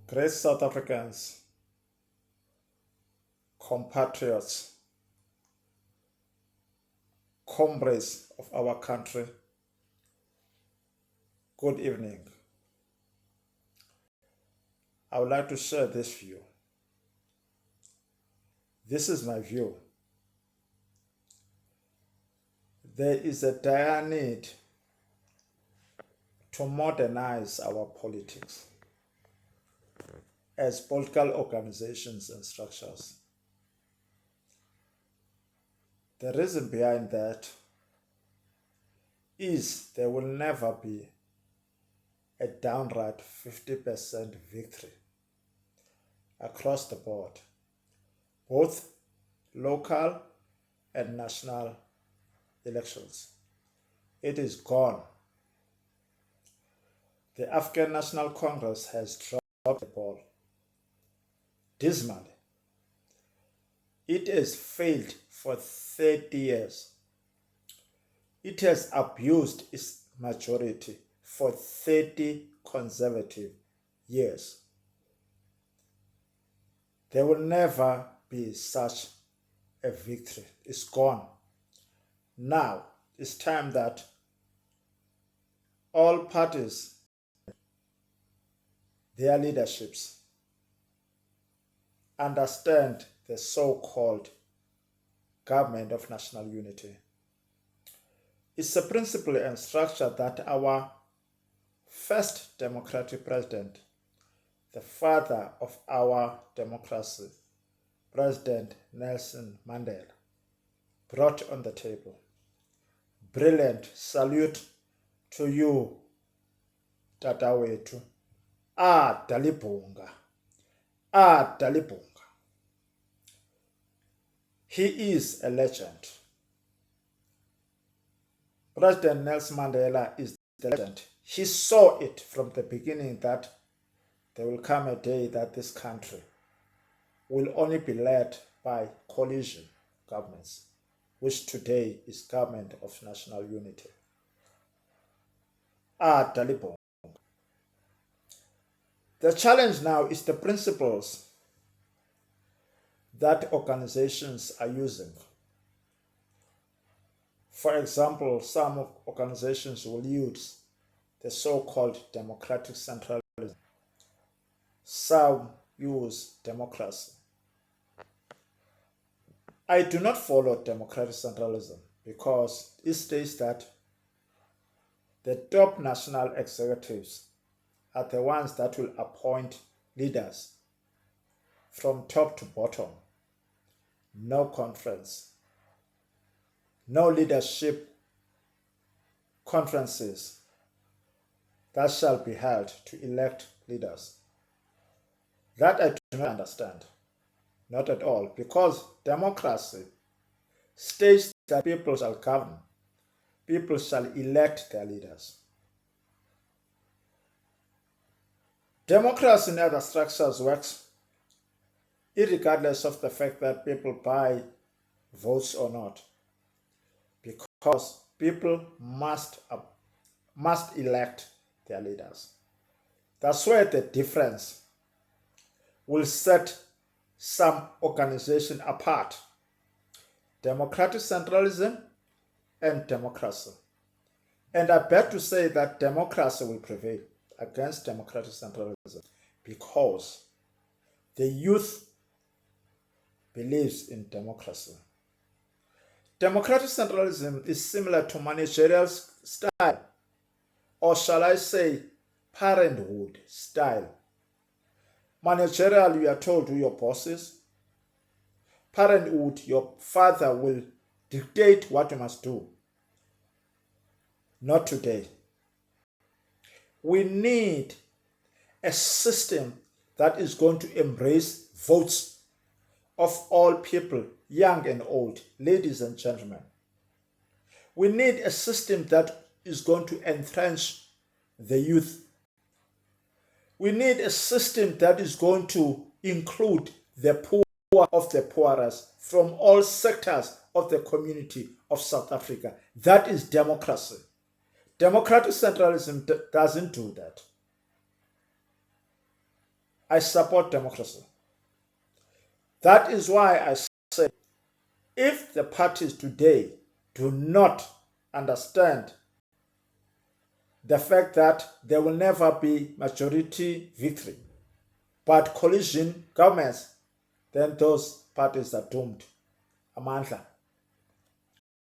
Great South Africans, compatriots, comrades of our country, good evening. I would like to share this view. This is my view. There is a dire need to modernize our politics as political organizations and structures. The reason behind that is there will never be a downright 50% victory across the board, both local and national elections. It is gone. The African National Congress has dropped the ball dismally. It has failed for 30 years. It has abused its majority for 30 consecutive years. There will never be such a victory. It's gone. Now, it's time that all parties, their leaderships, understand the so-called government of national unity. It's a principle and structure that our first democratic president, the father of our democracy, President Nelson Mandela, brought on the table. Brilliant. Salute to you, Tata Wetu. Dalibunga. Dalibunga. He is a legend. President Nelson Mandela is the legend. He saw it from the beginning that there will come a day that this country will only be led by coalition governments, which today is government of national unity. Dalibong. The challenge now is the principles that organizations are using. For example, some organizations will use the so-called democratic centralism. Some use democracy. I do not follow democratic centralism because it states that the top national executives are the ones that will appoint leaders from top to bottom. No conference, no leadership conferences that shall be held to elect leaders. That I do not understand. Not at all, because democracy states that people shall govern, people shall elect their leaders. Democracy in other structures works regardless of the fact that people buy votes or not, because people must elect their leaders. That's where the difference will set some organization apart. Democratic centralism and democracy. And I bet to say that democracy will prevail against democratic centralism because the youth believes in democracy. Democratic centralism is similar to managerial style, or shall I say parenthood style. Managerial, you are told who your boss is. Parenthood, your father will dictate what you must do. Not today. We need a system that is going to embrace votes of all people, young and old, ladies and gentlemen. We need a system that is going to entrench the youth. We need a system that is going to include the poor of the poorest from all sectors of the community of South Africa. That is democracy. Democratic centralism doesn't do that. I support democracy. That is why I say if the parties today do not understand the fact that there will never be majority victory, but coalition governments, then those parties are doomed. Amandla.